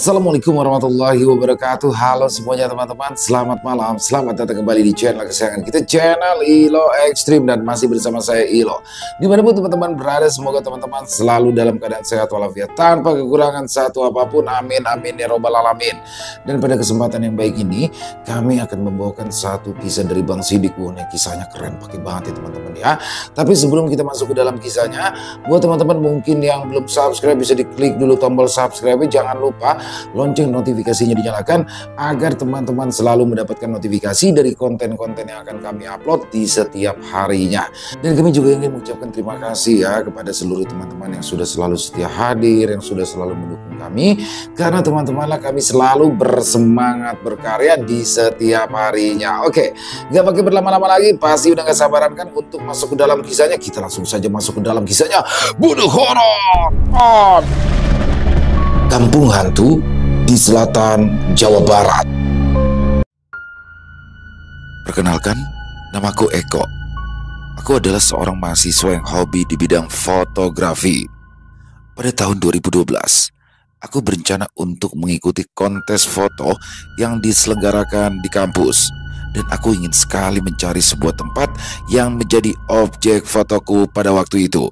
Assalamualaikum warahmatullahi wabarakatuh. Halo semuanya teman-teman, selamat malam. Selamat datang kembali di channel kesayangan kita, channel Ilo Extreme. Dan masih bersama saya Ilo. Dimanapun teman-teman berada, semoga teman-teman selalu dalam keadaan sehat walafiat, tanpa kekurangan satu apapun. Amin, amin ya robbal alamin. Dan pada kesempatan yang baik ini, kami akan membawakan satu kisah dari Bang Sidik. Nih kisahnya keren, pakai banget ya teman-teman ya. Tapi sebelum kita masuk ke dalam kisahnya, buat teman-teman mungkin yang belum subscribe, bisa diklik dulu tombol subscribe. Jangan lupa lonceng notifikasinya dinyalakan agar teman-teman selalu mendapatkan notifikasi dari konten-konten yang akan kami upload di setiap harinya. Dan kami juga ingin mengucapkan terima kasih ya kepada seluruh teman-teman yang sudah selalu setia hadir, yang sudah selalu mendukung kami, karena teman-temanlah kami selalu bersemangat berkarya di setiap harinya. Oke, gak pakai berlama-lama lagi, pasti udah gak sabaran kan untuk masuk ke dalam kisahnya. Kita langsung saja masuk ke dalam kisahnya. Bunuh horor on Kampung Hantu di selatan Jawa Barat. Perkenalkan, namaku Eko. Aku adalah seorang mahasiswa yang hobi di bidang fotografi. Pada tahun 2012, aku berencana untuk mengikuti kontes foto yang diselenggarakan di kampus. Dan aku ingin sekali mencari sebuah tempat yang menjadi objek fotoku pada waktu itu.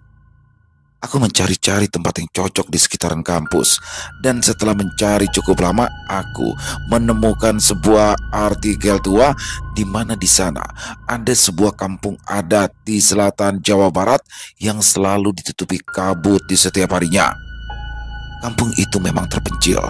Aku mencari-cari tempat yang cocok di sekitaran kampus, dan setelah mencari cukup lama, aku menemukan sebuah artikel tua di mana di sana ada sebuah kampung adat di selatan Jawa Barat yang selalu ditutupi kabut di setiap harinya. Kampung itu memang terpencil,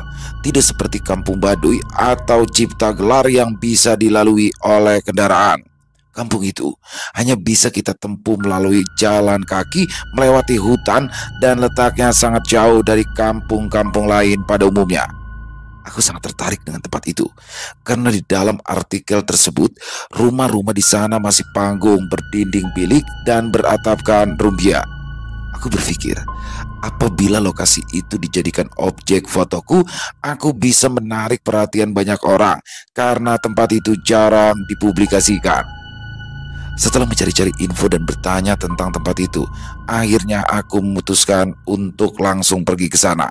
tidak seperti kampung Baduy atau Ciptagelar yang bisa dilalui oleh kendaraan. Kampung itu hanya bisa kita tempuh melalui jalan kaki melewati hutan dan letaknya sangat jauh dari kampung-kampung lain pada umumnya. Aku sangat tertarik dengan tempat itu karena di dalam artikel tersebut rumah-rumah di sana masih panggung, berdinding bilik dan beratapkan rumbia. Aku berpikir, apabila lokasi itu dijadikan objek fotoku, aku bisa menarik perhatian banyak orang karena tempat itu jarang dipublikasikan. Setelah mencari-cari info dan bertanya tentang tempat itu, akhirnya aku memutuskan untuk langsung pergi ke sana.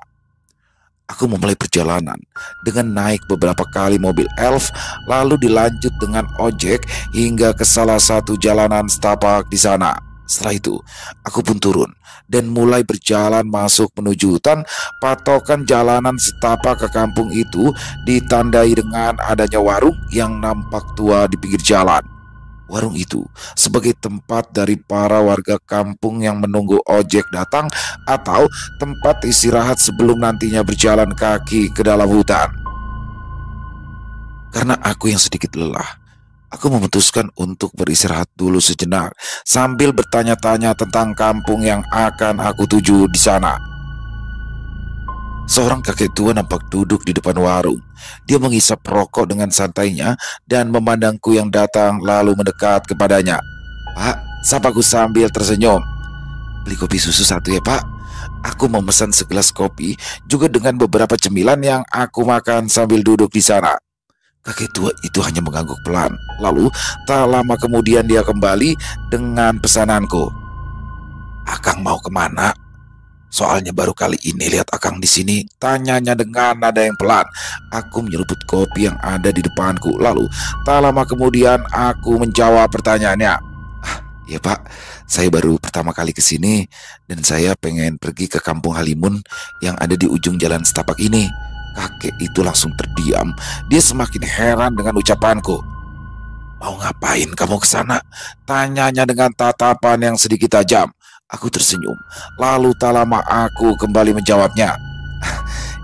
Aku memulai perjalanan dengan naik beberapa kali mobil elf, lalu dilanjut dengan ojek hingga ke salah satu jalanan setapak di sana. Setelah itu, aku pun turun dan mulai berjalan masuk menuju hutan. Patokan jalanan setapak ke kampung itu ditandai dengan adanya warung yang nampak tua di pinggir jalan. Warung itu sebagai tempat dari para warga kampung yang menunggu ojek datang atau tempat istirahat sebelum nantinya berjalan kaki ke dalam hutan. Karena aku yang sedikit lelah, aku memutuskan untuk beristirahat dulu sejenak sambil bertanya-tanya tentang kampung yang akan aku tuju di sana. Seorang kakek tua nampak duduk di depan warung. Dia menghisap rokok dengan santainya dan memandangku yang datang lalu mendekat kepadanya. "Pak," sapaku sambil tersenyum. "Beli kopi susu satu ya, Pak. Aku memesan segelas kopi juga dengan beberapa cemilan yang aku makan sambil duduk di sana." Kakek tua itu hanya mengangguk pelan. Lalu tak lama kemudian dia kembali dengan pesananku. "Akang mau kemana? Soalnya baru kali ini lihat Akang di sini," tanyanya dengan nada yang pelan. Aku menyeruput kopi yang ada di depanku. Lalu tak lama kemudian aku menjawab pertanyaannya. "Ya Pak, saya baru pertama kali ke sini dan saya pengen pergi ke Kampung Halimun yang ada di ujung jalan setapak ini." Kakek itu langsung terdiam. Dia semakin heran dengan ucapanku. "Mau ngapain kamu ke sana?" tanyanya dengan tatapan yang sedikit tajam. Aku tersenyum, lalu tak lama aku kembali menjawabnya.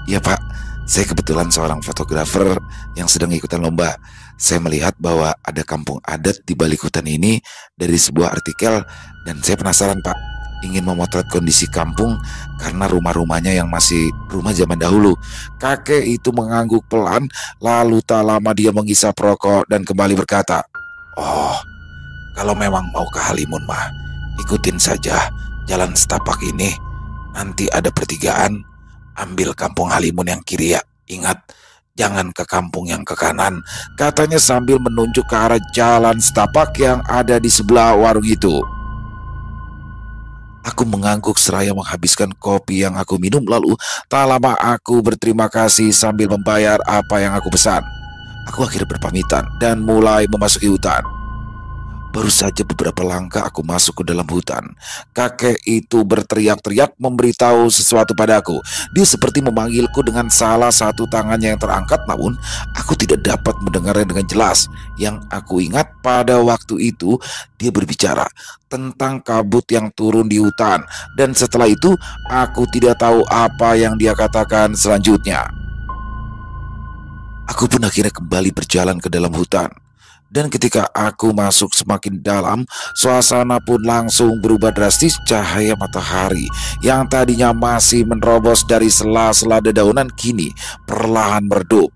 "Ya Pak, saya kebetulan seorang fotografer yang sedang ikutan lomba. Saya melihat bahwa ada kampung adat di balik hutan ini dari sebuah artikel dan saya penasaran Pak, ingin memotret kondisi kampung karena rumah-rumahnya yang masih rumah zaman dahulu." Kakek itu mengangguk pelan, lalu tak lama dia menghisap rokok dan kembali berkata, "Oh, kalau memang mau ke Halimun mah, ikutin saja jalan setapak ini. Nanti ada pertigaan, ambil Kampung Halimun yang kiri ya. Ingat, jangan ke kampung yang ke kanan," katanya sambil menunjuk ke arah jalan setapak yang ada di sebelah warung itu. Aku mengangguk seraya menghabiskan kopi yang aku minum, lalu tak lama aku berterima kasih sambil membayar apa yang aku pesan. Aku akhirnya berpamitan dan mulai memasuki hutan. Baru saja beberapa langkah aku masuk ke dalam hutan, kakek itu berteriak-teriak memberitahu sesuatu padaku. Dia seperti memanggilku dengan salah satu tangannya yang terangkat, namun aku tidak dapat mendengarnya dengan jelas. Yang aku ingat pada waktu itu, dia berbicara tentang kabut yang turun di hutan, dan setelah itu aku tidak tahu apa yang dia katakan selanjutnya. Aku pun akhirnya kembali berjalan ke dalam hutan. Dan ketika aku masuk semakin dalam, suasana pun langsung berubah drastis. Cahaya matahari yang tadinya masih menerobos dari sela-sela dedaunan kini perlahan meredup.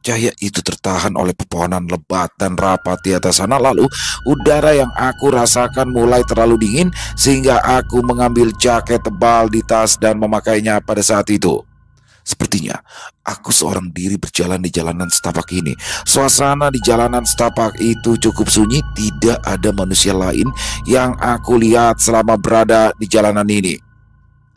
Cahaya itu tertahan oleh pepohonan lebat dan rapat di atas sana. Lalu udara yang aku rasakan mulai terlalu dingin sehingga aku mengambil jaket tebal di tas dan memakainya pada saat itu. Sepertinya aku seorang diri berjalan di jalanan setapak ini. Suasana di jalanan setapak itu cukup sunyi, tidak ada manusia lain yang aku lihat selama berada di jalanan ini.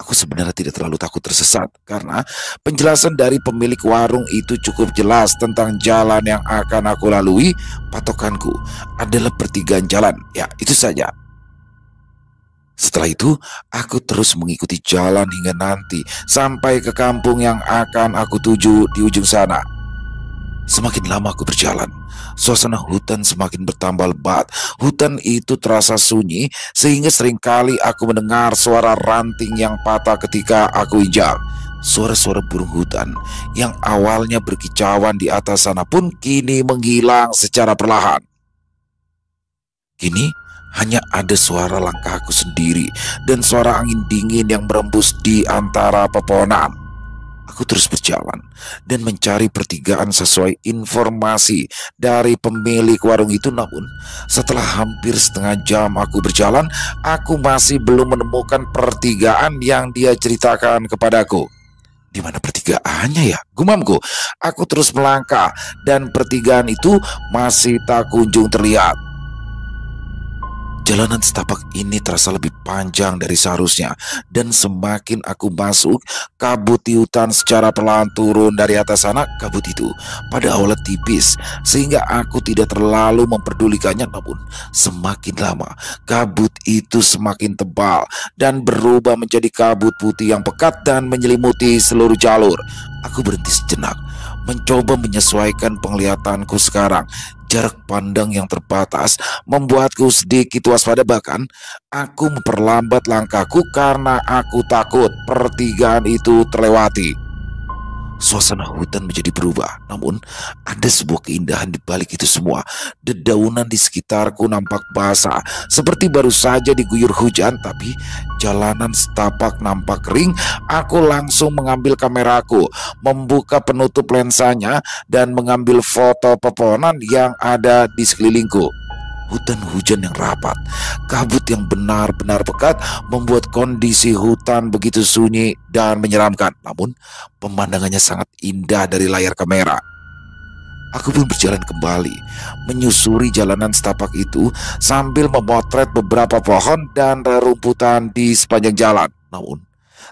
Aku sebenarnya tidak terlalu takut tersesat karena penjelasan dari pemilik warung itu cukup jelas tentang jalan yang akan aku lalui. Patokanku adalah pertigaan jalan, ya itu saja. Setelah itu, aku terus mengikuti jalan hingga nanti sampai ke kampung yang akan aku tuju di ujung sana. Semakin lama aku berjalan, suasana hutan semakin bertambah lebat. Hutan itu terasa sunyi sehingga seringkali aku mendengar suara ranting yang patah ketika aku injak. Suara-suara burung hutan yang awalnya berkicauan di atas sana pun kini menghilang secara perlahan. Kini hanya ada suara langkahku sendiri dan suara angin dingin yang berembus di antara pepohonan. Aku terus berjalan dan mencari pertigaan sesuai informasi dari pemilik warung itu. Namun setelah hampir setengah jam aku berjalan, aku masih belum menemukan pertigaan yang dia ceritakan kepadaku. Di mana pertigaannya ya? Gumamku. Aku terus melangkah dan pertigaan itu masih tak kunjung terlihat. Jalanan setapak ini terasa lebih panjang dari seharusnya, dan semakin aku masuk, kabut di hutan secara perlahan turun dari atas sana. Kabut itu pada awalnya tipis sehingga aku tidak terlalu memperdulikannya, namun semakin lama kabut itu semakin tebal dan berubah menjadi kabut putih yang pekat dan menyelimuti seluruh jalur. Aku berhenti sejenak, mencoba menyesuaikan penglihatanku sekarang. Jarak pandang yang terbatas membuatku sedikit waspada, bahkan aku memperlambat langkahku karena aku takut pertigaan itu terlewati. Suasana hutan menjadi berubah, namun ada sebuah keindahan di balik itu semua. Dedaunan di sekitarku nampak basah, seperti baru saja diguyur hujan, tapi jalanan setapak nampak kering. Aku langsung mengambil kameraku, membuka penutup lensanya, dan mengambil foto pepohonan yang ada di sekelilingku. Hutan hujan yang rapat, kabut yang benar-benar pekat membuat kondisi hutan begitu sunyi dan menyeramkan. Namun pemandangannya sangat indah dari layar kamera. Aku pun berjalan kembali, menyusuri jalanan setapak itu sambil memotret beberapa pohon dan rerumputan di sepanjang jalan. Namun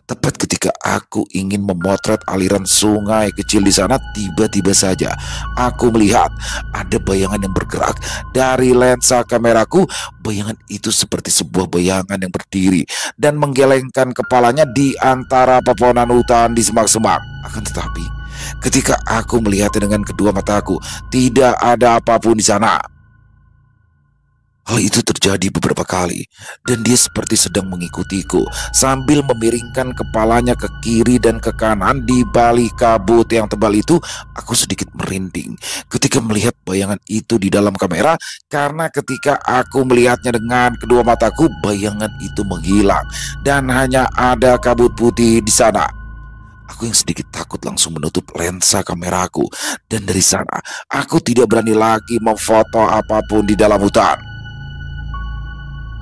tepat ketika aku ingin memotret aliran sungai kecil di sana, tiba-tiba saja aku melihat ada bayangan yang bergerak dari lensa kameraku. Bayangan itu seperti sebuah bayangan yang berdiri dan menggelengkan kepalanya di antara pepohonan hutan di semak-semak. Akan tetapi, ketika aku melihatnya dengan kedua mataku, tidak ada apapun di sana. Hal itu terjadi beberapa kali, dan dia seperti sedang mengikutiku sambil memiringkan kepalanya ke kiri dan ke kanan di balik kabut yang tebal itu. Aku sedikit merinding ketika melihat bayangan itu di dalam kamera, karena ketika aku melihatnya dengan kedua mataku, bayangan itu menghilang dan hanya ada kabut putih di sana. Aku yang sedikit takut langsung menutup lensa kameraku, dan dari sana aku tidak berani lagi memfoto apapun di dalam hutan.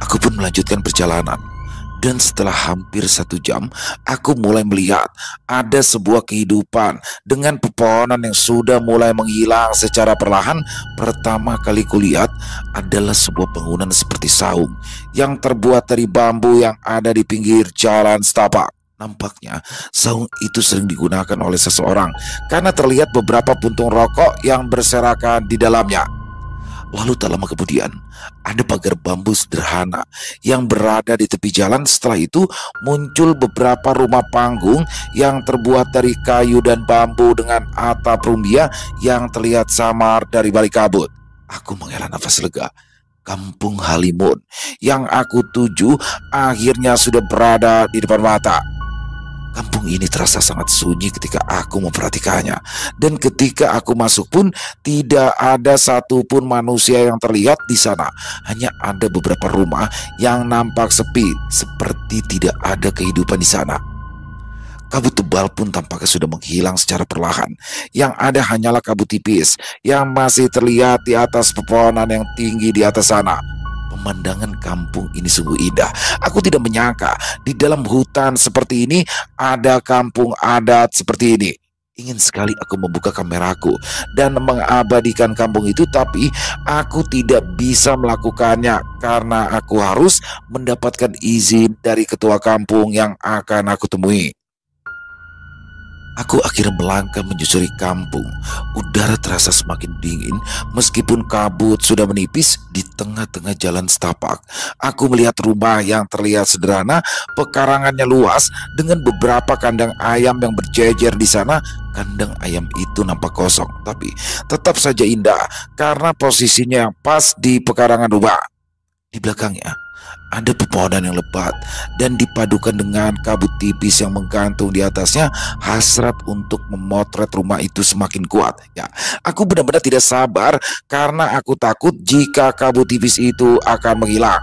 Aku pun melanjutkan perjalanan Dan setelah hampir 1 jam, aku mulai melihat ada sebuah kehidupan dengan pepohonan yang sudah mulai menghilang secara perlahan. Pertama kali kulihat adalah sebuah bangunan seperti saung yang terbuat dari bambu yang ada di pinggir jalan setapak. Nampaknya saung itu sering digunakan oleh seseorang karena terlihat beberapa puntung rokok yang berserakan di dalamnya. Lalu tak lama kemudian, ada pagar bambu sederhana yang berada di tepi jalan. Setelah itu muncul beberapa rumah panggung yang terbuat dari kayu dan bambu dengan atap rumbia yang terlihat samar dari balik kabut. Aku menghela nafas lega. Kampung Halimun yang aku tuju akhirnya sudah berada di depan mata. Kampung ini terasa sangat sunyi ketika aku memperhatikannya. Dan ketika aku masuk pun tidak ada satupun manusia yang terlihat di sana. Hanya ada beberapa rumah yang nampak sepi, seperti tidak ada kehidupan di sana. Kabut tebal pun tampaknya sudah menghilang secara perlahan. Yang ada hanyalah kabut tipis yang masih terlihat di atas pepohonan yang tinggi di atas sana. Pemandangan kampung ini sungguh indah. Aku tidak menyangka di dalam hutan seperti ini ada kampung adat seperti ini. Ingin sekali aku membuka kameraku dan mengabadikan kampung itu, tapi aku tidak bisa melakukannya karena aku harus mendapatkan izin dari ketua kampung yang akan aku temui. Aku akhirnya melangkah menyusuri kampung. Udara terasa semakin dingin meskipun kabut sudah menipis. Di tengah-tengah jalan setapak, aku melihat rumah yang terlihat sederhana. Pekarangannya luas dengan beberapa kandang ayam yang berjejer di sana. Kandang ayam itu nampak kosong, tapi tetap saja indah karena posisinya yang pas di pekarangan rumah. Di belakangnya ada pepohonan yang lebat dan dipadukan dengan kabut tipis yang menggantung di atasnya. Hasrat untuk memotret rumah itu semakin kuat. Ya, aku benar-benar tidak sabar karena aku takut jika kabut tipis itu akan menghilang.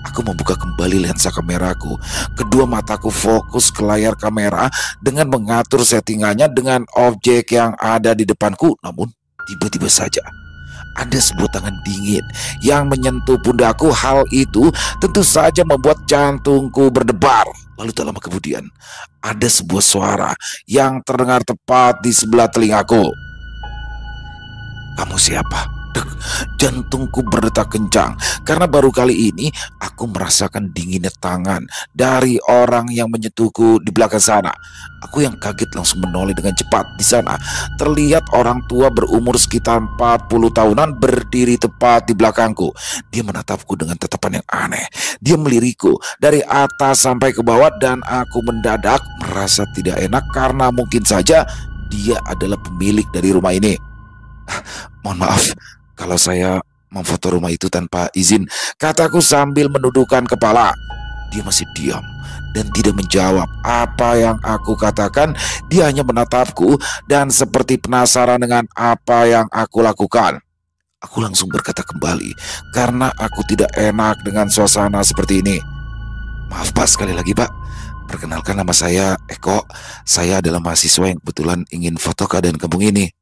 Aku membuka kembali lensa kameraku. Kedua mataku fokus ke layar kamera dengan mengatur settingannya dengan objek yang ada di depanku. Namun tiba-tiba saja ada sebuah tangan dingin yang menyentuh pundakku. Hal itu tentu saja membuat jantungku berdebar. Lalu tak lama kemudian ada sebuah suara yang terdengar tepat di sebelah telingaku. "Kamu siapa?" Dek, jantungku berdetak kencang karena baru kali ini aku merasakan dinginnya tangan dari orang yang menyentuhku di belakang sana. Aku yang kaget langsung menoleh dengan cepat. Di sana terlihat orang tua berumur sekitar 40 tahunan berdiri tepat di belakangku. Dia menatapku dengan tatapan yang aneh. Dia melirikku dari atas sampai ke bawah dan aku mendadak merasa tidak enak karena mungkin saja dia adalah pemilik dari rumah ini. "Mohon maaf kalau saya memfoto rumah itu tanpa izin," kataku sambil menundukkan kepala. Dia masih diam dan tidak menjawab apa yang aku katakan. Dia hanya menatapku dan seperti penasaran dengan apa yang aku lakukan. Aku langsung berkata kembali karena aku tidak enak dengan suasana seperti ini. "Maaf Pak, sekali lagi Pak. Perkenalkan, nama saya Eko. Saya adalah mahasiswa yang kebetulan ingin foto keadaan kampung ini.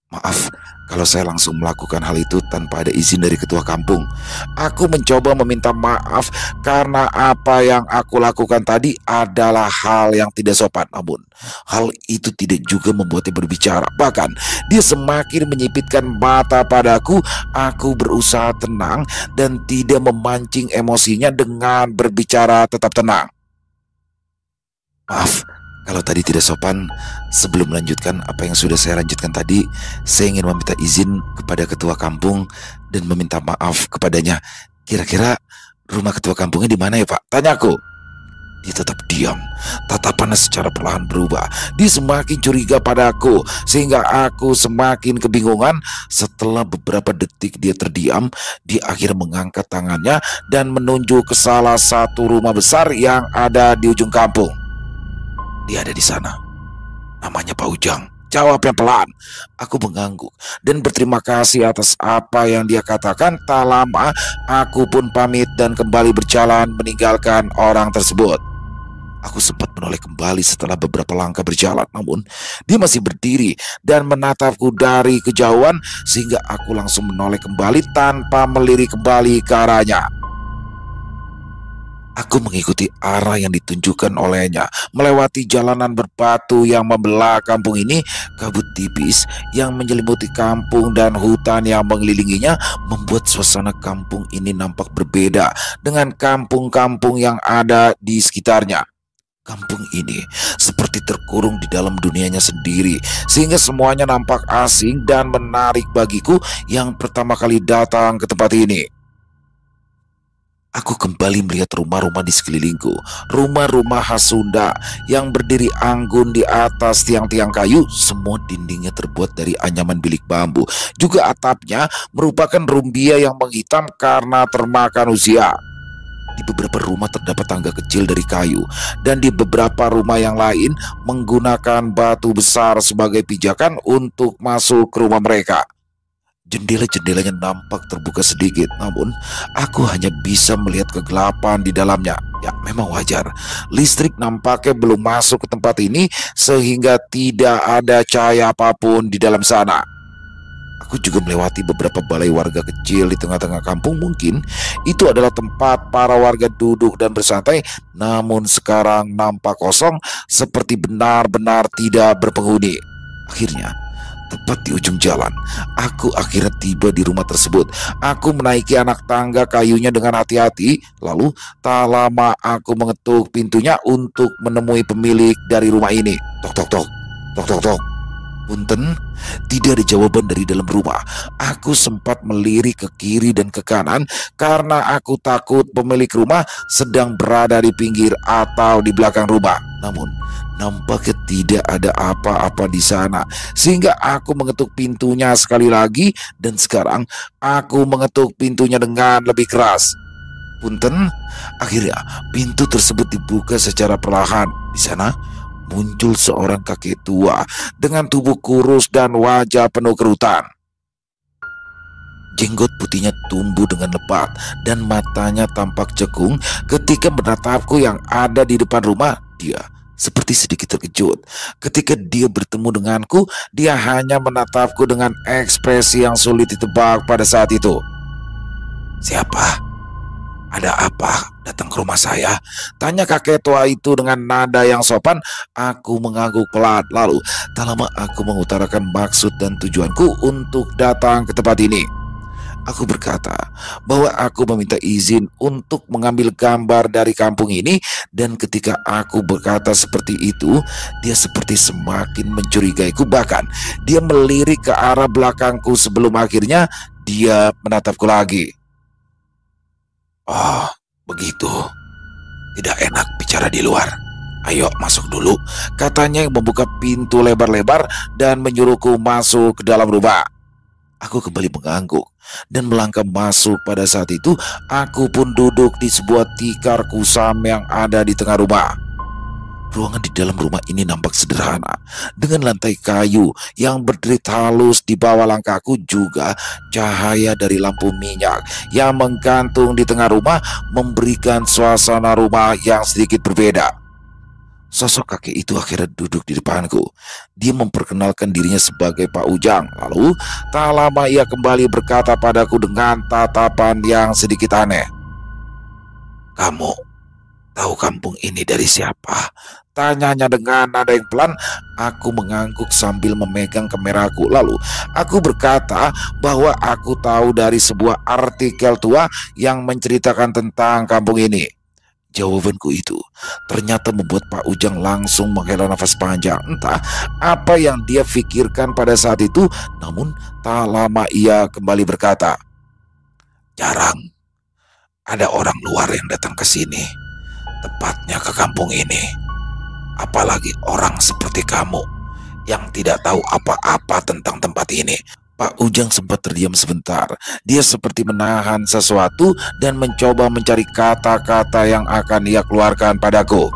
Maaf kalau saya langsung melakukan hal itu tanpa ada izin dari ketua kampung." Aku mencoba meminta maaf karena apa yang aku lakukan tadi adalah hal yang tidak sopan. Namun hal itu tidak juga membuatnya berbicara. Bahkan dia semakin menyipitkan mata padaku. Aku berusaha tenang dan tidak memancing emosinya dengan berbicara tetap tenang. "Maaf kalau tadi tidak sopan. Sebelum melanjutkan apa yang sudah saya lanjutkan tadi, saya ingin meminta izin kepada ketua kampung dan meminta maaf kepadanya. Kira-kira rumah ketua kampungnya di mana ya Pak?" tanyaku. Dia tetap diam. Tatapannya secara perlahan berubah. Dia semakin curiga padaku sehingga aku semakin kebingungan. Setelah beberapa detik dia terdiam, dia akhirnya mengangkat tangannya dan menunjuk ke salah satu rumah besar yang ada di ujung kampung. "Dia ada di sana. Namanya Pak Ujang," jawabnya pelan. Aku mengangguk dan berterima kasih atas apa yang dia katakan. Tak lama aku pun pamit dan kembali berjalan meninggalkan orang tersebut. Aku sempat menoleh kembali setelah beberapa langkah berjalan, namun dia masih berdiri dan menatapku dari kejauhan sehingga aku langsung menoleh kembali tanpa melirik kembali ke arahnya. Aku mengikuti arah yang ditunjukkan olehnya, melewati jalanan berbatu yang membelah kampung ini. Kabut tipis yang menyelimuti kampung dan hutan yang mengelilinginya membuat suasana kampung ini nampak berbeda dengan kampung-kampung yang ada di sekitarnya. Kampung ini seperti terkurung di dalam dunianya sendiri, sehingga semuanya nampak asing dan menarik bagiku yang pertama kali datang ke tempat ini. Aku kembali melihat rumah-rumah di sekelilingku, rumah-rumah khas Sunda yang berdiri anggun di atas tiang-tiang kayu. Semua dindingnya terbuat dari anyaman bilik bambu. Juga atapnya merupakan rumbia yang menghitam karena termakan usia. Di beberapa rumah terdapat tangga kecil dari kayu, dan di beberapa rumah yang lain menggunakan batu besar sebagai pijakan untuk masuk ke rumah mereka. Jendela-jendelanya nampak terbuka sedikit, namun aku hanya bisa melihat kegelapan di dalamnya. Ya, memang wajar. Listrik nampaknya belum masuk ke tempat ini sehingga tidak ada cahaya apapun di dalam sana. Aku juga melewati beberapa balai warga kecil di tengah-tengah kampung. Mungkin itu adalah tempat para warga duduk dan bersantai, namun sekarang nampak kosong, seperti benar-benar tidak berpenghuni. Akhirnya, tepat di ujung jalan, aku akhirnya tiba di rumah tersebut. Aku menaiki anak tangga kayunya dengan hati-hati. Lalu tak lama aku mengetuk pintunya untuk menemui pemilik dari rumah ini. Tok tok tok, tok tok tok. Punten, tidak ada jawaban dari dalam rumah. Aku sempat melirik ke kiri dan ke kanan karena aku takut pemilik rumah sedang berada di pinggir atau di belakang rumah. Namun, nampaknya tidak ada apa-apa di sana, sehingga aku mengetuk pintunya sekali lagi, dan sekarang aku mengetuk pintunya dengan lebih keras. Punten, akhirnya pintu tersebut dibuka secara perlahan. Di sana muncul seorang kakek tua dengan tubuh kurus dan wajah penuh kerutan. Jenggot putihnya tumbuh dengan lebat dan matanya tampak cekung. Ketika menatapku yang ada di depan rumah, dia seperti sedikit terkejut. Ketika dia bertemu denganku, dia hanya menatapku dengan ekspresi yang sulit ditebak pada saat itu. "Siapa? Ada apa datang ke rumah saya?" tanya kakek tua itu dengan nada yang sopan. Aku mengangguk pelan. Lalu tak lama aku mengutarakan maksud dan tujuanku untuk datang ke tempat ini. Aku berkata bahwa aku meminta izin untuk mengambil gambar dari kampung ini, dan ketika aku berkata seperti itu, dia seperti semakin mencurigaiku. Bahkan dia melirik ke arah belakangku sebelum akhirnya dia menatapku lagi. "Oh, begitu. Tidak enak bicara di luar. Ayo masuk dulu," katanya yang membuka pintu lebar-lebar dan menyuruhku masuk ke dalam rumah. Aku kembali mengangguk dan melangkah masuk. Pada saat itu, aku pun duduk di sebuah tikar kusam yang ada di tengah rumah. Ruangan di dalam rumah ini nampak sederhana, dengan lantai kayu yang berderit halus di bawah langkahku. Juga cahaya dari lampu minyak yang menggantung di tengah rumah memberikan suasana rumah yang sedikit berbeda. Sosok kakek itu akhirnya duduk di depanku. Dia memperkenalkan dirinya sebagai Pak Ujang. Lalu tak lama ia kembali berkata padaku dengan tatapan yang sedikit aneh. "Kamu tahu kampung ini dari siapa?" tanyanya dengan nada yang pelan. Aku mengangguk sambil memegang kameraku. Lalu aku berkata bahwa aku tahu dari sebuah artikel tua yang menceritakan tentang kampung ini. Jawabanku itu ternyata membuat Pak Ujang langsung menghela nafas panjang. Entah apa yang dia pikirkan pada saat itu, namun tak lama ia kembali berkata, "Jarang ada orang luar yang datang ke sini, tepatnya ke kampung ini. Apalagi orang seperti kamu yang tidak tahu apa-apa tentang tempat ini." Pak Ujang sempat terdiam sebentar. Dia seperti menahan sesuatu dan mencoba mencari kata-kata yang akan ia keluarkan padaku.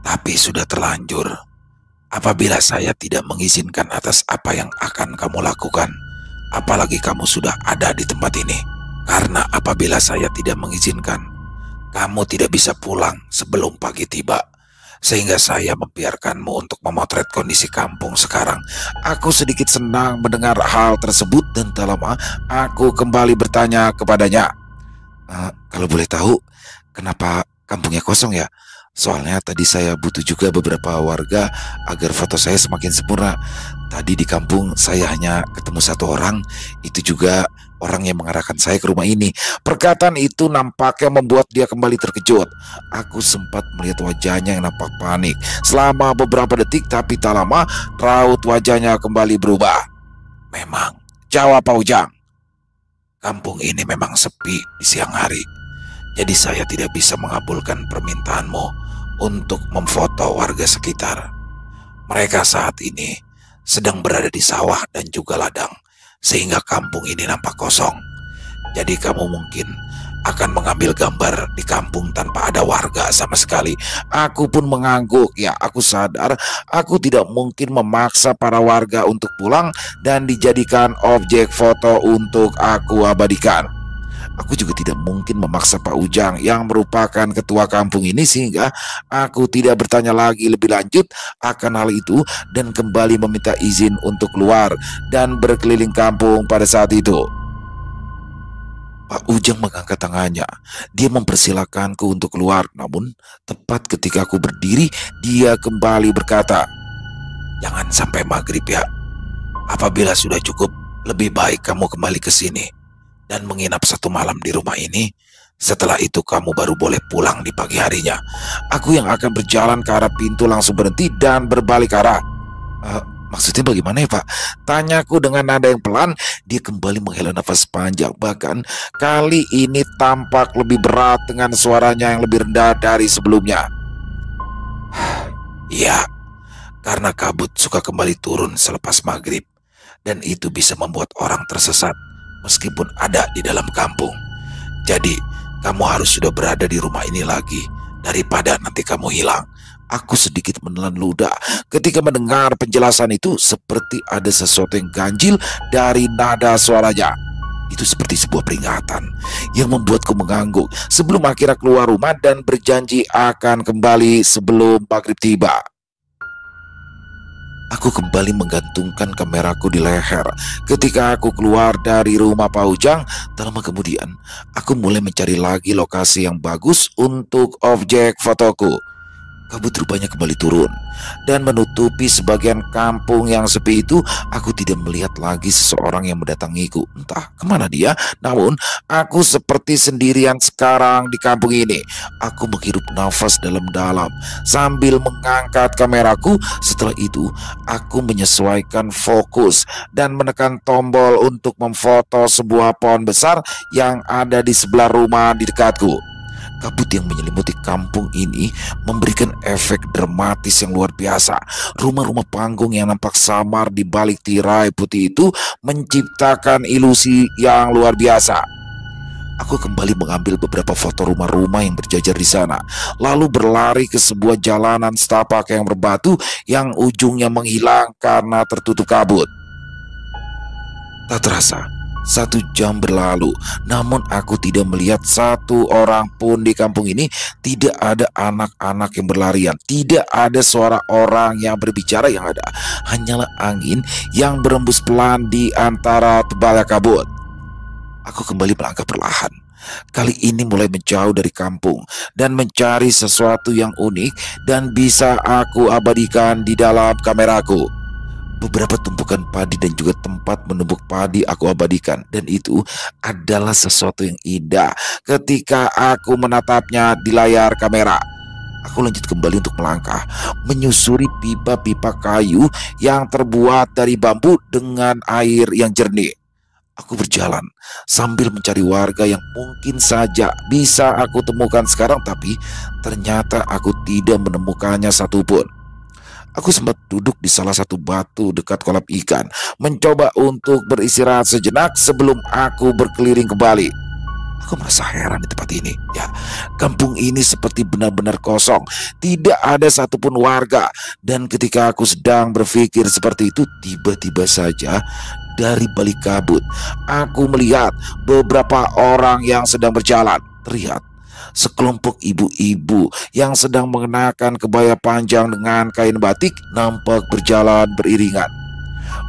"Tapi sudah terlanjur. Apabila saya tidak mengizinkan atas apa yang akan kamu lakukan, apalagi kamu sudah ada di tempat ini. Karena apabila saya tidak mengizinkan, kamu tidak bisa pulang sebelum pagi tiba. Sehingga saya membiarkanmu untuk memotret kondisi kampung sekarang." Aku sedikit senang mendengar hal tersebut, dan tak lama aku kembali bertanya kepadanya, Kalau boleh tahu, kenapa kampungnya kosong ya? Soalnya tadi saya butuh juga beberapa warga agar foto saya semakin sempurna. Tadi di kampung saya hanya ketemu satu orang, itu juga orang yang mengarahkan saya ke rumah ini. Perkataan itu nampaknya membuat dia kembali terkejut. Aku sempat melihat wajahnya yang nampak panik selama beberapa detik, tapi tak lama raut wajahnya kembali berubah. Memang, jawab Pak Ujang. Kampung ini memang sepi di siang hari. Jadi saya tidak bisa mengabulkan permintaanmu untuk memfoto warga sekitar. Mereka saat ini sedang berada di sawah dan juga ladang, sehingga kampung ini nampak kosong. Jadi kamu mungkin akan mengambil gambar di kampung tanpa ada warga sama sekali. Aku pun mengangguk. Ya, aku sadar aku tidak mungkin memaksa para warga untuk pulang dan dijadikan objek foto untuk aku abadikan. Aku juga tidak mungkin memaksa Pak Ujang yang merupakan ketua kampung ini, sehingga aku tidak bertanya lagi lebih lanjut akan hal itu dan kembali meminta izin untuk keluar dan berkeliling kampung pada saat itu. Pak Ujang mengangkat tangannya. Dia mempersilakanku untuk keluar, namun tepat ketika aku berdiri, dia kembali berkata, "Jangan sampai maghrib ya. Apabila sudah cukup, lebih baik kamu kembali ke sini dan menginap satu malam di rumah ini. Setelah itu kamu baru boleh pulang di pagi harinya." Aku yang akan berjalan ke arah pintu langsung berhenti dan berbalik arah. Maksudnya bagaimana ya Pak? Tanyaku dengan nada yang pelan. Dia kembali menghela nafas panjang. Bahkan kali ini tampak lebih berat dengan suaranya yang lebih rendah dari sebelumnya. Iya, karena kabut suka kembali turun selepas maghrib, dan itu bisa membuat orang tersesat meskipun ada di dalam kampung. Jadi kamu harus sudah berada di rumah ini lagi daripada nanti kamu hilang. Aku sedikit menelan ludah ketika mendengar penjelasan itu, seperti ada sesuatu yang ganjil dari nada suaranya. Itu seperti sebuah peringatan yang membuatku mengangguk sebelum akhirnya keluar rumah dan berjanji akan kembali sebelum maghrib tiba. Aku kembali menggantungkan kameraku di leher. Ketika aku keluar dari rumah Pak Ujang, tak lama kemudian aku mulai mencari lagi lokasi yang bagus untuk objek fotoku. Kabut rupanya kembali turun dan menutupi sebagian kampung yang sepi itu. Aku tidak melihat lagi seseorang yang mendatangiku. Entah kemana dia, namun aku seperti sendirian sekarang di kampung ini. Aku menghirup nafas dalam-dalam sambil mengangkat kameraku. Setelah itu, aku menyesuaikan fokus dan menekan tombol untuk memfoto sebuah pohon besar yang ada di sebelah rumah di dekatku. Kabut yang menyelimuti kampung ini memberikan efek dramatis yang luar biasa. Rumah-rumah panggung yang nampak samar di balik tirai putih itu menciptakan ilusi yang luar biasa. Aku kembali mengambil beberapa foto rumah-rumah yang berjajar di sana, lalu berlari ke sebuah jalanan setapak yang berbatu yang ujungnya menghilang karena tertutup kabut. Tak terasa, 1 jam berlalu, namun aku tidak melihat satu orang pun di kampung ini. Tidak ada anak-anak yang berlarian, tidak ada suara orang yang berbicara. Yang ada hanyalah angin yang berembus pelan di antara tebalnya kabut. Aku kembali melangkah perlahan, kali ini mulai menjauh dari kampung dan mencari sesuatu yang unik dan bisa aku abadikan di dalam kameraku. Beberapa tumpukan padi dan juga tempat menumbuk padi aku abadikan, dan itu adalah sesuatu yang indah ketika aku menatapnya di layar kamera. Aku lanjut kembali untuk melangkah, menyusuri pipa-pipa kayu yang terbuat dari bambu dengan air yang jernih. Aku berjalan sambil mencari warga yang mungkin saja bisa aku temukan sekarang, tapi ternyata aku tidak menemukannya satupun. Aku sempat duduk di salah satu batu dekat kolam ikan, mencoba untuk beristirahat sejenak sebelum aku berkeliling kembali. Aku merasa heran di tempat ini. Ya, kampung ini seperti benar-benar kosong. Tidak ada satupun warga. Dan ketika aku sedang berpikir seperti itu, tiba-tiba saja dari balik kabut aku melihat beberapa orang yang sedang berjalan. Terlihat sekelompok ibu-ibu yang sedang mengenakan kebaya panjang dengan kain batik nampak berjalan beriringan.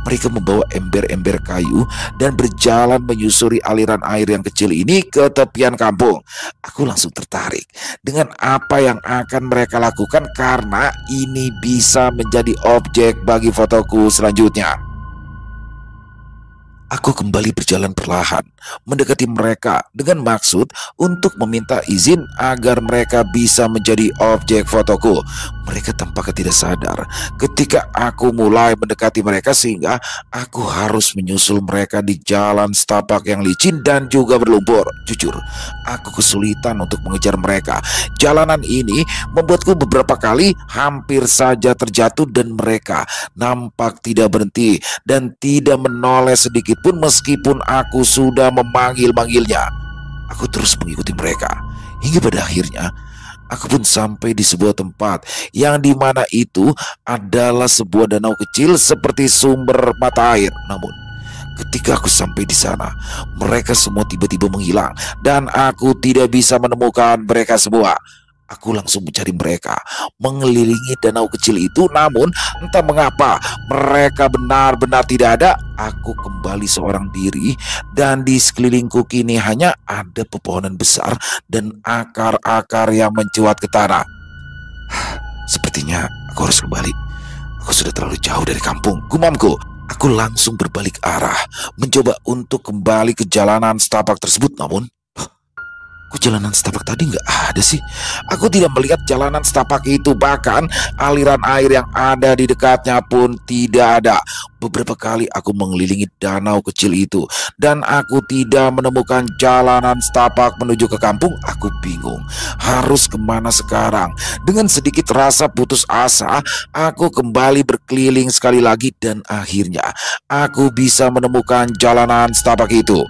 Mereka membawa ember-ember kayu dan berjalan menyusuri aliran air yang kecil ini ke tepian kampung. Aku langsung tertarik dengan apa yang akan mereka lakukan karena ini bisa menjadi objek bagi fotoku selanjutnya. Aku kembali berjalan perlahan, mendekati mereka dengan maksud untuk meminta izin agar mereka bisa menjadi objek fotoku. Mereka tampaknya tidak sadar ketika aku mulai mendekati mereka sehingga aku harus menyusul mereka di jalan setapak yang licin dan juga berlumpur. Jujur, aku kesulitan untuk mengejar mereka. Jalanan ini membuatku beberapa kali hampir saja terjatuh dan mereka nampak tidak berhenti dan tidak menoleh sedikit pun meskipun aku sudah memanggil-manggilnya. Aku terus mengikuti mereka hingga pada akhirnya aku pun sampai di sebuah tempat yang dimana itu adalah sebuah danau kecil seperti sumber mata air. Namun ketika aku sampai di sana, mereka semua tiba-tiba menghilang dan aku tidak bisa menemukan mereka semua. Aku langsung mencari mereka, mengelilingi danau kecil itu, namun entah mengapa mereka benar-benar tidak ada. Aku kembali seorang diri dan di sekelilingku kini hanya ada pepohonan besar dan akar-akar yang mencuat ke tanah. Sepertinya aku harus kembali. Aku sudah terlalu jauh dari kampung, gumamku. Aku langsung berbalik arah, mencoba untuk kembali ke jalanan setapak tersebut, namun kok jalanan setapak tadi nggak ada sih? Aku tidak melihat jalanan setapak itu, bahkan aliran air yang ada di dekatnya pun tidak ada. Beberapa kali aku mengelilingi danau kecil itu dan aku tidak menemukan jalanan setapak menuju ke kampung. Aku bingung harus kemana sekarang. Dengan sedikit rasa putus asa, aku kembali berkeliling sekali lagi dan akhirnya aku bisa menemukan jalanan setapak itu.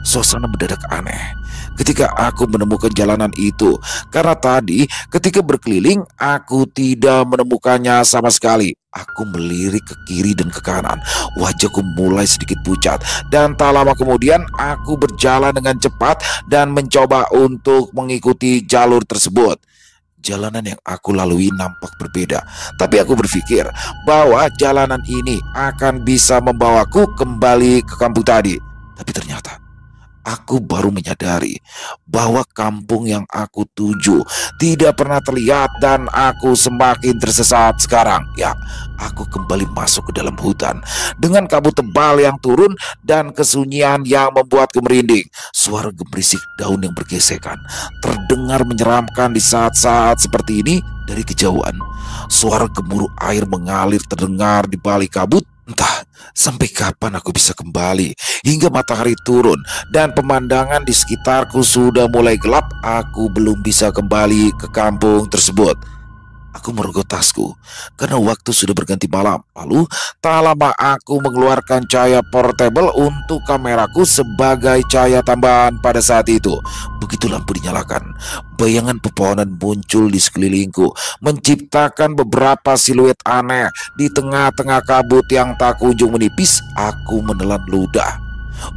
Suasana mendadak aneh ketika aku menemukan jalanan itu, karena tadi ketika berkeliling aku tidak menemukannya sama sekali. Aku melirik ke kiri dan ke kanan, wajahku mulai sedikit pucat dan tak lama kemudian aku berjalan dengan cepat dan mencoba untuk mengikuti jalur tersebut. Jalanan yang aku lalui nampak berbeda, tapi aku berpikir bahwa jalanan ini akan bisa membawaku kembali ke kampung tadi. Tapi ternyata aku baru menyadari bahwa kampung yang aku tuju tidak pernah terlihat dan aku semakin tersesat sekarang. Ya, aku kembali masuk ke dalam hutan dengan kabut tebal yang turun dan kesunyian yang membuatku merinding. Suara gemerisik daun yang bergesekan terdengar menyeramkan di saat-saat seperti ini. Dari kejauhan, suara gemuruh air mengalir terdengar di balik kabut. Entah sampai kapan aku bisa kembali. Hingga matahari turun dan pemandangan di sekitarku sudah mulai gelap, aku belum bisa kembali ke kampung tersebut. Aku merogoh tasku karena waktu sudah berganti malam. Lalu tak lama aku mengeluarkan cahaya portable untuk kameraku sebagai cahaya tambahan pada saat itu. Begitu lampu dinyalakan, bayangan pepohonan muncul di sekelilingku, menciptakan beberapa siluet aneh. Di tengah-tengah kabut yang tak kunjung menipis, aku menelan ludah.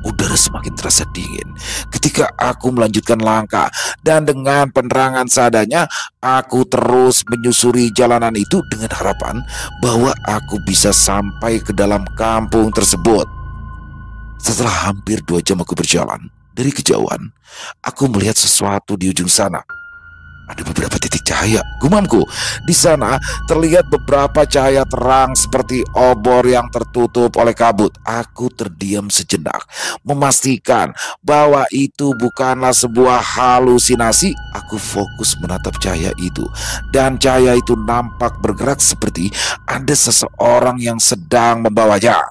Udara semakin terasa dingin ketika aku melanjutkan langkah, dan dengan penerangan seadanya aku terus menyusuri jalanan itu dengan harapan bahwa aku bisa sampai ke dalam kampung tersebut. Setelah hampir 2 jam aku berjalan, dari kejauhan aku melihat sesuatu di ujung sana. Ada beberapa titik cahaya, gumamku. Di sana terlihat beberapa cahaya terang seperti obor yang tertutup oleh kabut. Aku terdiam sejenak, memastikan bahwa itu bukanlah sebuah halusinasi. Aku fokus menatap cahaya itu, dan cahaya itu nampak bergerak seperti ada seseorang yang sedang membawanya.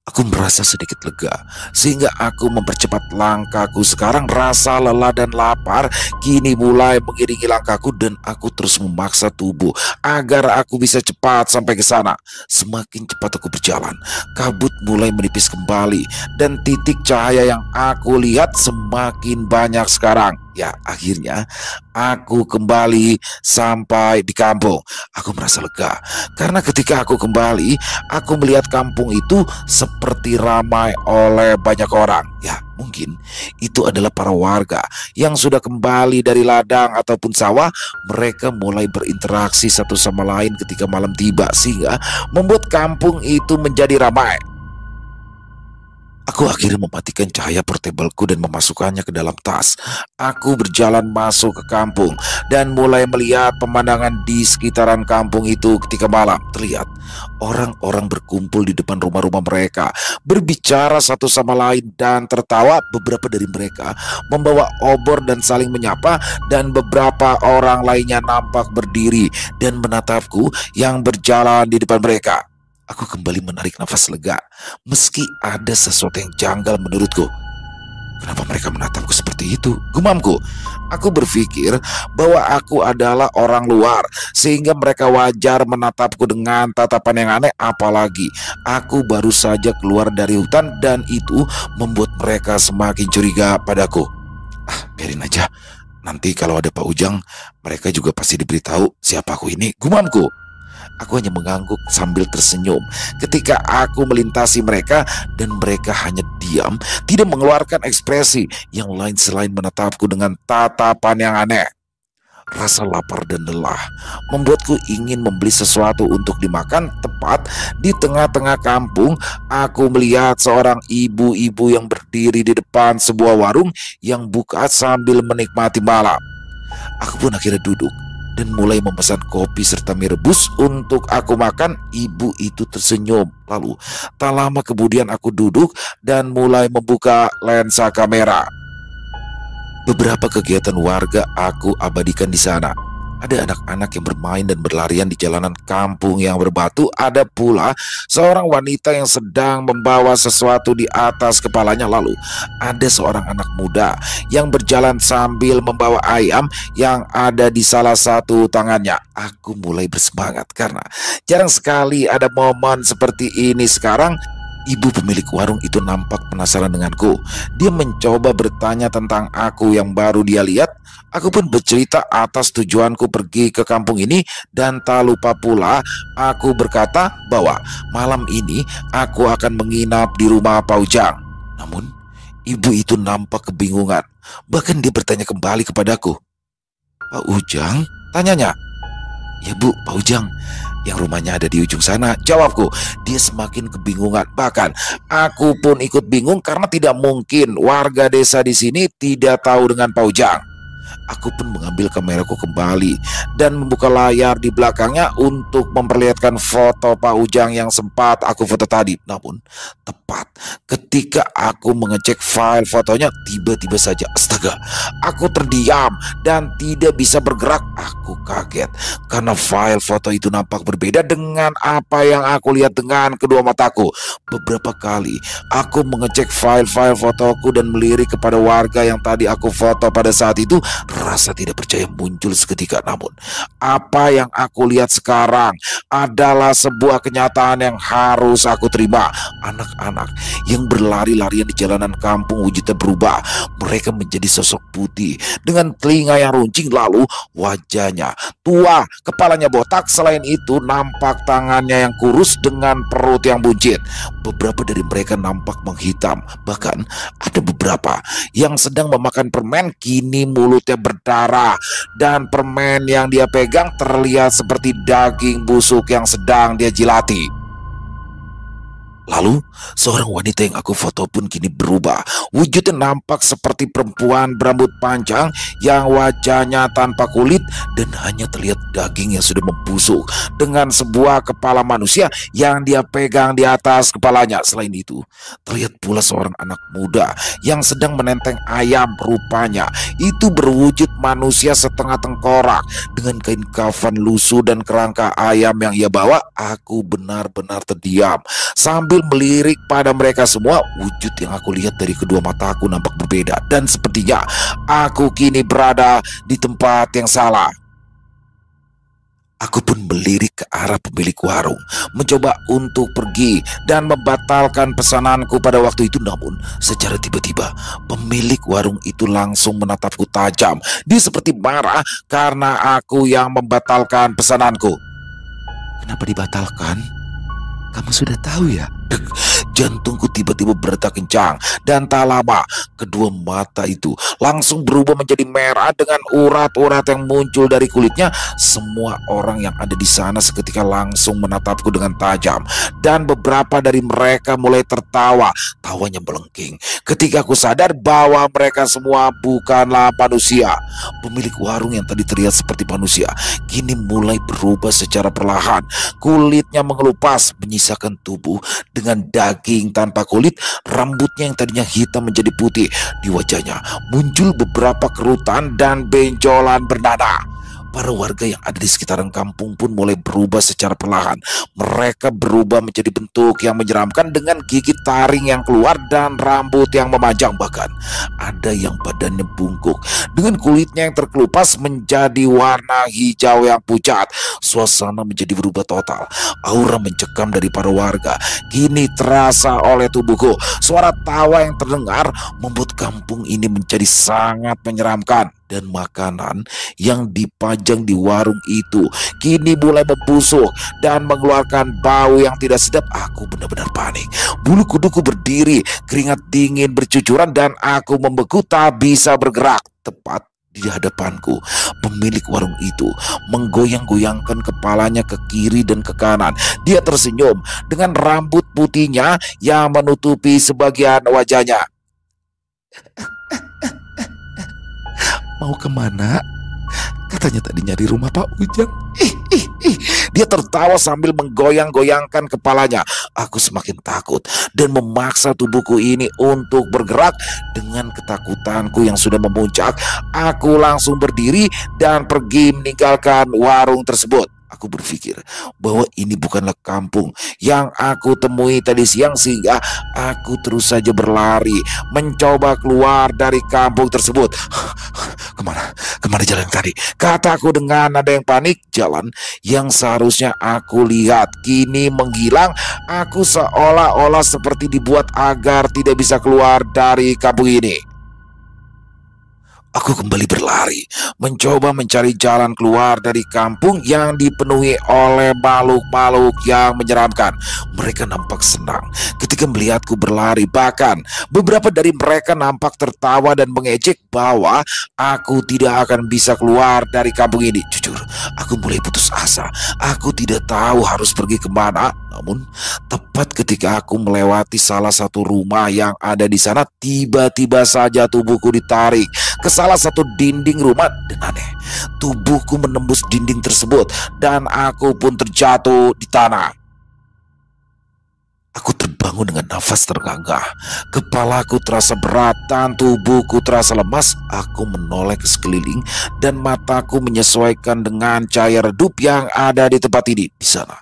Aku merasa sedikit lega sehingga aku mempercepat langkahku. Sekarang rasa lelah dan lapar kini mulai mengiringi langkahku dan aku terus memaksa tubuh agar aku bisa cepat sampai ke sana. Semakin cepat aku berjalan, kabut mulai menipis kembali dan titik cahaya yang aku lihat semakin banyak sekarang. Ya, akhirnya aku kembali sampai di kampung. Aku merasa lega karena ketika aku kembali, aku melihat kampung itu seperti ramai oleh banyak orang. Ya, Mungkin itu adalah para warga yang sudah kembali dari ladang ataupun sawah. Mereka mulai berinteraksi satu sama lain ketika malam tiba, sehingga membuat kampung itu menjadi ramai. Aku akhirnya mematikan cahaya portableku dan memasukkannya ke dalam tas. Aku berjalan masuk ke kampung dan mulai melihat pemandangan di sekitaran kampung itu. Ketika malam, terlihat orang-orang berkumpul di depan rumah-rumah mereka, berbicara satu sama lain dan tertawa. Beberapa dari mereka membawa obor dan saling menyapa, dan beberapa orang lainnya nampak berdiri dan menatapku yang berjalan di depan mereka. Aku kembali menarik nafas lega, meski ada sesuatu yang janggal menurutku. Kenapa mereka menatapku seperti itu? Gumamku. Aku berpikir bahwa aku adalah orang luar, sehingga mereka wajar menatapku dengan tatapan yang aneh. Apalagi aku baru saja keluar dari hutan, dan itu membuat mereka semakin curiga padaku. Biarin aja. Nanti kalau ada Pak Ujang, mereka juga pasti diberitahu siapa aku ini, gumamku. Aku hanya mengangguk sambil tersenyum ketika aku melintasi mereka, dan mereka hanya diam, tidak mengeluarkan ekspresi yang lain selain menatapku dengan tatapan yang aneh. Rasa lapar dan lelah membuatku ingin membeli sesuatu untuk dimakan. Tepat di tengah-tengah kampung, aku melihat seorang ibu-ibu yang berdiri di depan sebuah warung yang buka sambil menikmati malam. Aku pun akhirnya duduk dan mulai memesan kopi serta mie rebus untuk aku makan. Ibu itu tersenyum. Lalu tak lama kemudian aku duduk dan mulai membuka lensa kamera. Beberapa kegiatan warga aku abadikan di sana. Ada anak-anak yang bermain dan berlarian di jalanan kampung yang berbatu. Ada pula seorang wanita yang sedang membawa sesuatu di atas kepalanya. Lalu ada seorang anak muda yang berjalan sambil membawa ayam yang ada di salah satu tangannya. Aku mulai bersemangat karena jarang sekali ada momen seperti ini sekarang. Ibu pemilik warung itu nampak penasaran denganku. Dia mencoba bertanya tentang aku yang baru dia lihat. Aku pun bercerita atas tujuanku pergi ke kampung ini, dan tak lupa pula aku berkata bahwa malam ini aku akan menginap di rumah Pak Ujang. Namun ibu itu nampak kebingungan. Bahkan dia bertanya kembali kepadaku. Pak Ujang? Tanyanya. Ya Bu, Pak Ujang yang rumahnya ada di ujung sana, jawabku. Dia semakin kebingungan. Bahkan aku pun ikut bingung karena tidak mungkin warga desa di sini tidak tahu dengan Pak Ujang. Aku pun mengambil kameraku kembali dan membuka layar di belakangnya untuk memperlihatkan foto Pak Ujang yang sempat aku foto tadi. Namun tepat ketika aku mengecek file fotonya, tiba-tiba saja, astaga, aku terdiam dan tidak bisa bergerak. Aku kaget karena file foto itu nampak berbeda dengan apa yang aku lihat dengan kedua mataku. Beberapa kali aku mengecek file-file fotoku dan melirik kepada warga yang tadi aku foto pada saat itu. Rasa tidak percaya muncul seketika. Namun apa yang aku lihat sekarang adalah sebuah kenyataan yang harus aku terima. Anak-anak yang berlari-larian di jalanan kampung wujudnya berubah. Mereka menjadi sosok putih dengan telinga yang runcing, lalu wajahnya tua, kepalanya botak. Selain itu nampak tangannya yang kurus dengan perut yang buncit. Beberapa dari mereka nampak menghitam. Bahkan ada beberapa yang sedang memakan permen. Kini mulutnya berdarah dan permen yang dia pegang terlihat seperti daging busuk yang sedang dia jilati. Lalu seorang wanita yang aku foto pun kini berubah. Wujudnya nampak seperti perempuan berambut panjang yang wajahnya tanpa kulit dan hanya terlihat daging yang sudah membusuk, dengan sebuah kepala manusia yang dia pegang di atas kepalanya. Selain itu terlihat pula seorang anak muda yang sedang menenteng ayam. Rupanya itu berwujud manusia setengah tengkorak dengan kain kafan lusuh dan kerangka ayam yang ia bawa. Aku benar-benar terdiam sambil melirik pada mereka semua. Wujud yang aku lihat dari kedua mataku nampak berbeda, dan sepertinya aku kini berada di tempat yang salah. Aku pun melirik ke arah pemilik warung, mencoba untuk pergi dan membatalkan pesananku pada waktu itu. Namun secara tiba-tiba pemilik warung itu langsung menatapku tajam. Dia seperti marah karena aku yang membatalkan pesananku. Kenapa dibatalkan? Kamu sudah tahu ya? Jantungku tiba-tiba berdetak kencang, dan tak lama kedua mata itu langsung berubah menjadi merah dengan urat-urat yang muncul dari kulitnya. Semua orang yang ada di sana seketika langsung menatapku dengan tajam, dan beberapa dari mereka mulai tertawa. Tawanya melengking ketika aku sadar bahwa mereka semua bukanlah manusia. Pemilik warung yang tadi terlihat seperti manusia kini mulai berubah secara perlahan. Kulitnya mengelupas, menyisakan tubuh dengan daging tanpa kulit. Rambutnya yang tadinya hitam menjadi putih. Di wajahnya muncul beberapa kerutan dan benjolan bernada. Para warga yang ada di sekitaran kampung pun mulai berubah secara perlahan. Mereka berubah menjadi bentuk yang menyeramkan dengan gigi taring yang keluar dan rambut yang memanjang. Bahkan ada yang badannya bungkuk dengan kulitnya yang terkelupas menjadi warna hijau yang pucat. Suasana menjadi berubah total. Aura mencekam dari para warga kini terasa oleh tubuhku. Suara tawa yang terdengar membuat kampung ini menjadi sangat menyeramkan. Dan makanan yang dipajang di warung itu kini mulai membusuk dan mengeluarkan bau yang tidak sedap. Aku benar-benar panik. Bulu kuduku berdiri, keringat dingin bercucuran, dan aku membeku tak bisa bergerak. Tepat di hadapanku, pemilik warung itu menggoyang-goyangkan kepalanya ke kiri dan ke kanan. Dia tersenyum dengan rambut putihnya yang menutupi sebagian wajahnya. "Mau kemana?" katanya tadi nyari rumah Pak Ujang. Dia tertawa sambil menggoyang-goyangkan kepalanya. Aku semakin takut dan memaksa tubuhku ini untuk bergerak. Dengan ketakutanku yang sudah memuncak, aku langsung berdiri dan pergi meninggalkan warung tersebut. Aku berpikir bahwa ini bukanlah kampung yang aku temui tadi siang, sehingga aku terus saja berlari mencoba keluar dari kampung tersebut. Kemana jalan tadi? Kataku dengan nada yang panik. Jalan yang seharusnya aku lihat kini menghilang. Aku seolah-olah seperti dibuat agar tidak bisa keluar dari kampung ini. Aku kembali berlari, mencoba mencari jalan keluar dari kampung yang dipenuhi oleh makhluk-makhluk yang menyeramkan. Mereka nampak senang ketika melihatku berlari. Bahkan beberapa dari mereka nampak tertawa dan mengejek bahwa aku tidak akan bisa keluar dari kampung ini. Jujur, aku mulai putus asa. Aku tidak tahu harus pergi kemana. Namun tepat ketika aku melewati salah satu rumah yang ada di sana, tiba-tiba saja tubuhku ditarik ke salah satu dinding rumah. Dan aneh, tubuhku menembus dinding tersebut dan aku pun terjatuh di tanah. Aku terbangun dengan nafas tergagah. Kepalaku terasa berat dan tubuhku terasa lemas. Aku menoleh ke sekeliling dan mataku menyesuaikan dengan cahaya redup yang ada di tempat ini. Di sana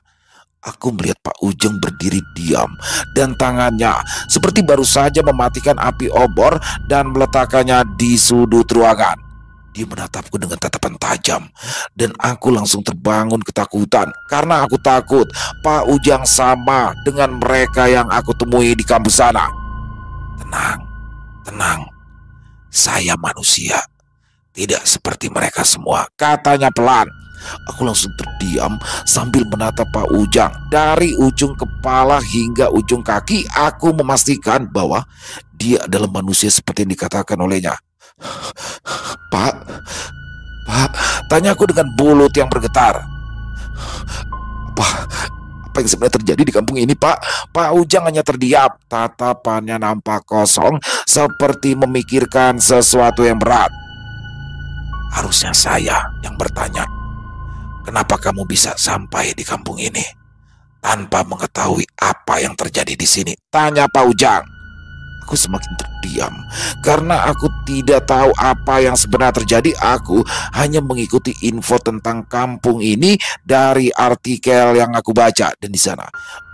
aku melihat Pak Ujang berdiri diam, dan tangannya seperti baru saja mematikan api obor dan meletakkannya di sudut ruangan. Dia menatapku dengan tatapan tajam, dan aku langsung terbangun ketakutan karena aku takut Pak Ujang sama dengan mereka yang aku temui di kampus sana. Tenang, saya manusia, tidak seperti mereka semua," katanya pelan. Aku langsung terdiam sambil menatap Pak Ujang. Dari ujung kepala hingga ujung kaki, aku memastikan bahwa dia adalah manusia seperti yang dikatakan olehnya. Pak, tanyaku dengan mulut yang bergetar. Apa yang sebenarnya terjadi di kampung ini, Pak?" Pak Ujang hanya terdiam. Tatapannya nampak kosong, seperti memikirkan sesuatu yang berat. "Harusnya saya yang bertanya. Kenapa kamu bisa sampai di kampung ini tanpa mengetahui apa yang terjadi di sini?" tanya Pak Ujang. Aku semakin terdiam karena aku tidak tahu apa yang sebenarnya terjadi. Aku hanya mengikuti info tentang kampung ini dari artikel yang aku baca, dan di sana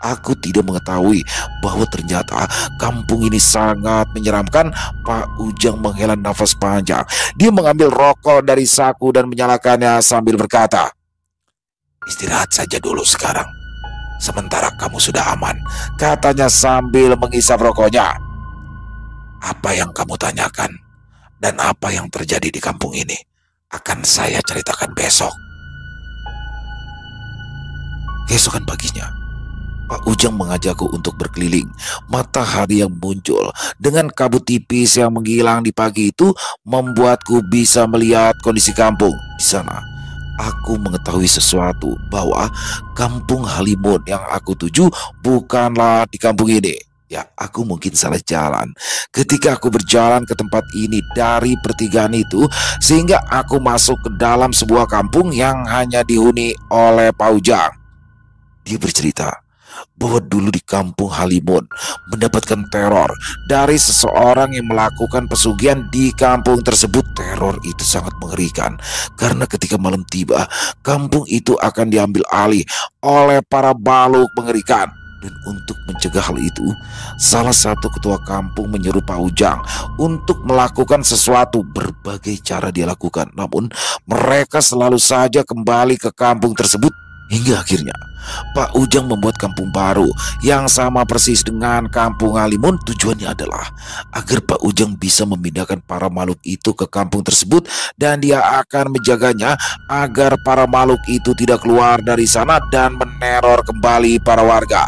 aku tidak mengetahui bahwa ternyata kampung ini sangat menyeramkan. Pak Ujang menghela nafas panjang. Dia mengambil rokok dari saku dan menyalakannya sambil berkata, "Istirahat saja dulu sekarang, sementara kamu sudah aman," katanya sambil menghisap rokoknya. "Apa yang kamu tanyakan dan apa yang terjadi di kampung ini akan saya ceritakan besok." Keesokan paginya, Pak Ujang mengajakku untuk berkeliling. Matahari yang muncul dengan kabut tipis yang menghilang di pagi itu membuatku bisa melihat kondisi kampung di sana. Aku mengetahui sesuatu bahwa kampung Halimun yang aku tuju bukanlah di kampung ini. Ya, aku mungkin salah jalan ketika aku berjalan ke tempat ini dari pertigaan itu, sehingga aku masuk ke dalam sebuah kampung yang hanya dihuni oleh Pak Ujang. Dia bercerita bahwa dulu di kampung Halimun mendapatkan teror dari seseorang yang melakukan pesugihan di kampung tersebut. Teror itu sangat mengerikan karena ketika malam tiba, kampung itu akan diambil alih oleh para makhluk mengerikan. Dan untuk mencegah hal itu, salah satu ketua kampung menyuruh Pak Ujang untuk melakukan sesuatu. Berbagai cara dia lakukan, namun mereka selalu saja kembali ke kampung tersebut. Hingga akhirnya Pak Ujang membuat kampung baru yang sama persis dengan kampung Halimun. Tujuannya adalah agar Pak Ujang bisa memindahkan para makhluk itu ke kampung tersebut, dan dia akan menjaganya agar para makhluk itu tidak keluar dari sana dan meneror kembali para warga.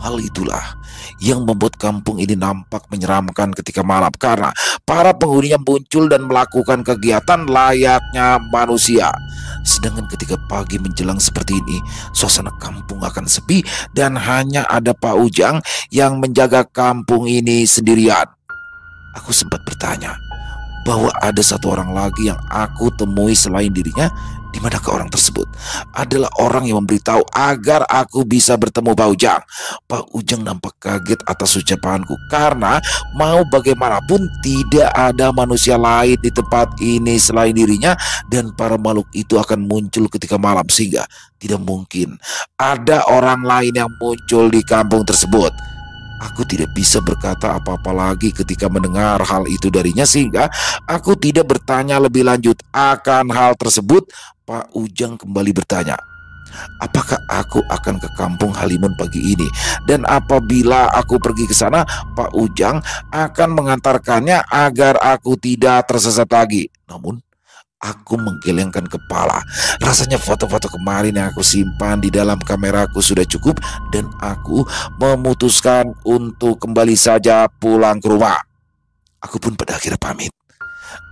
Hal itulah yang membuat kampung ini nampak menyeramkan ketika malam karena para penghuninya muncul dan melakukan kegiatan layaknya manusia. Sedangkan ketika pagi menjelang seperti ini, suasana kampung akan sepi dan hanya ada Pak Ujang yang menjaga kampung ini sendirian. Aku sempat bertanya bahwa ada satu orang lagi yang aku temui selain dirinya. Di manakah orang tersebut? Adalah orang yang memberitahu agar aku bisa bertemu Pak Ujang. Pak Ujang nampak kaget atas ucapanku karena mau bagaimanapun tidak ada manusia lain di tempat ini selain dirinya, dan para makhluk itu akan muncul ketika malam sehingga tidak mungkin ada orang lain yang muncul di kampung tersebut. Aku tidak bisa berkata apa-apa lagi ketika mendengar hal itu darinya, sehingga aku tidak bertanya lebih lanjut akan hal tersebut. Pak Ujang kembali bertanya, apakah aku akan ke kampung Halimun pagi ini? Dan apabila aku pergi ke sana, Pak Ujang akan mengantarkannya agar aku tidak tersesat lagi. Namun aku menggelengkan kepala. Rasanya foto-foto kemarin yang aku simpan di dalam kameraku sudah cukup, dan aku memutuskan untuk kembali saja pulang ke rumah. Aku pun pada akhirnya pamit.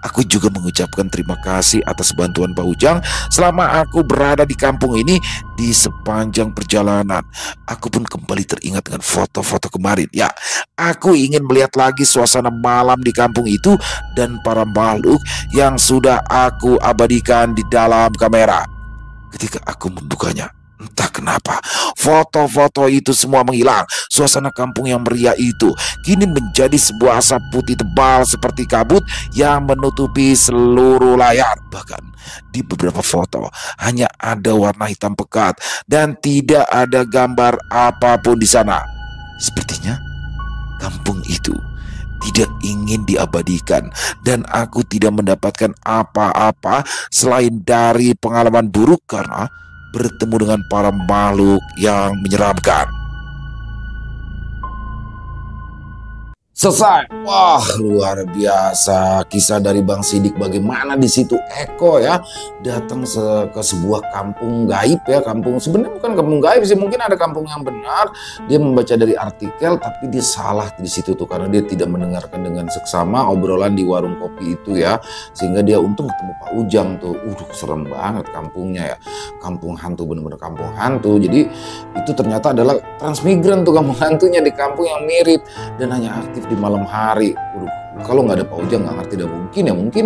Aku juga mengucapkan terima kasih atas bantuan Pak Ujang selama aku berada di kampung ini. Di sepanjang perjalanan, aku pun kembali teringat dengan foto-foto kemarin. Ya, aku ingin melihat lagi suasana malam di kampung itu dan para makhluk yang sudah aku abadikan di dalam kamera. Ketika aku membukanya, entah kenapa foto-foto itu semua menghilang. Suasana kampung yang meriah itu kini menjadi sebuah asap putih tebal seperti kabut yang menutupi seluruh layar. Bahkan di beberapa foto hanya ada warna hitam pekat dan tidak ada gambar apapun di sana. Sepertinya kampung itu tidak ingin diabadikan, dan aku tidak mendapatkan apa-apa selain dari pengalaman buruk karena bertemu dengan para makhluk yang menyeramkan. Selesai. Wah, luar biasa kisah dari Bang Sidik. Bagaimana di situ Eko ya datang ke sebuah kampung gaib ya. Kampung sebenarnya bukan kampung gaib sih, mungkin ada kampung yang benar. Dia membaca dari artikel, tapi dia salah di situ tuh karena dia tidak mendengarkan dengan seksama obrolan di warung kopi itu ya. Sehingga dia untung ketemu Pak Ujang tuh. Serem banget kampungnya ya. Kampung hantu, bener-bener kampung hantu. Jadi itu ternyata adalah transmigran tuh kampung hantunya di kampung yang mirip dan hanya aktif di malam hari. Kalau nggak ada Pak Ujang nggak ngerti, dan mungkin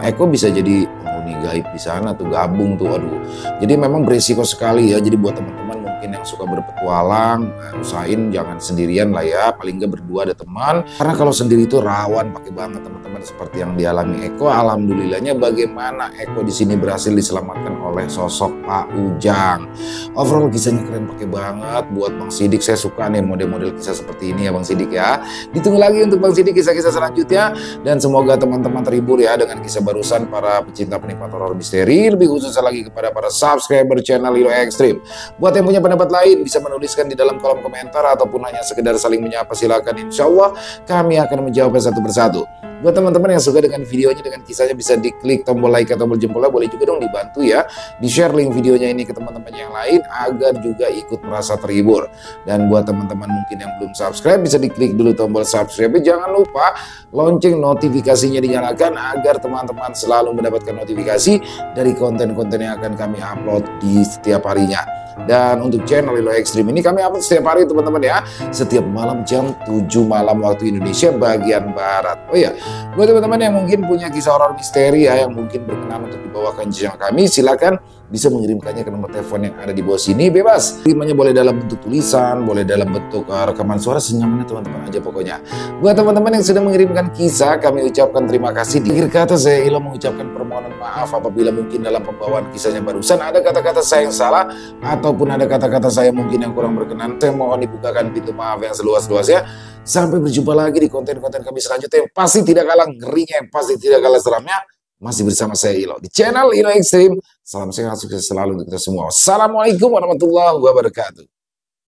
Eko bisa jadi penghuni gaib di sana tuh, gabung tuh. Aduh, jadi memang berisiko sekali ya. Jadi buat teman-teman mungkin yang suka berpetualang, usahain jangan sendirian lah ya, paling nggak berdua ada teman, karena kalau sendiri itu rawan pakai banget teman-teman, seperti yang dialami Eko. Alhamdulillahnya bagaimana Eko di sini berhasil diselamatkan oleh sosok Pak Ujang. Overall kisahnya keren pakai banget. Buat Bang Sidik, saya suka nih model-model kisah seperti ini ya Bang Sidik ya. Ditunggu lagi untuk Bang Sidik kisah-kisah selanjutnya, dan semoga teman-teman terhibur ya dengan kisah barusan para pecinta penikmat horor misteri, lebih khususnya lagi kepada para subscriber channel Lilo Extreme. Buat yang punya pendapat lain bisa menuliskan di dalam kolom komentar ataupun hanya sekedar saling menyapa, silakan. Insya Allah kami akan menjawabnya satu persatu. Buat teman-teman yang suka dengan videonya, dengan kisahnya, bisa diklik tombol like atau tombol jempolnya. Boleh juga dong dibantu ya, di-share link videonya ini ke teman-teman yang lain agar juga ikut merasa terhibur. Dan buat teman-teman mungkin yang belum subscribe, bisa diklik dulu tombol subscribe. Jangan lupa lonceng notifikasinya dinyalakan agar teman-teman selalu mendapatkan notifikasi dari konten-konten yang akan kami upload di setiap harinya. Dan untuk channel Ilo Extreme ini kami upload setiap hari teman-teman ya, setiap malam jam 7 malam waktu Indonesia bagian Barat. Oh ya, buat teman-teman yang mungkin punya kisah horor misteri ya, yang mungkin berkenan untuk dibawakan ke channel kami, silakan bisa mengirimkannya ke nomor telepon yang ada di bawah sini, bebas. Kirimannya boleh dalam bentuk tulisan, boleh dalam bentuk rekaman suara, senyamannya teman-teman aja pokoknya. Buat teman-teman yang sudah mengirimkan kisah, kami ucapkan terima kasih. Di akhir kata saya Ilo mengucapkan permohonan maaf apabila mungkin dalam pembawaan kisahnya barusan ada kata-kata saya yang salah ataupun ada kata-kata saya mungkin yang kurang berkenan. Saya mohon dibukakan pintu maaf yang seluas-luasnya. Sampai berjumpa lagi di konten-konten kami selanjutnya yang pasti tidak kalah ngerinya, yang pasti tidak kalah seramnya. Masih bersama saya Ilo di channel Ilo Extreme. Salam sehat, sukses selalu untuk kita semua. Assalamualaikum warahmatullahi wabarakatuh.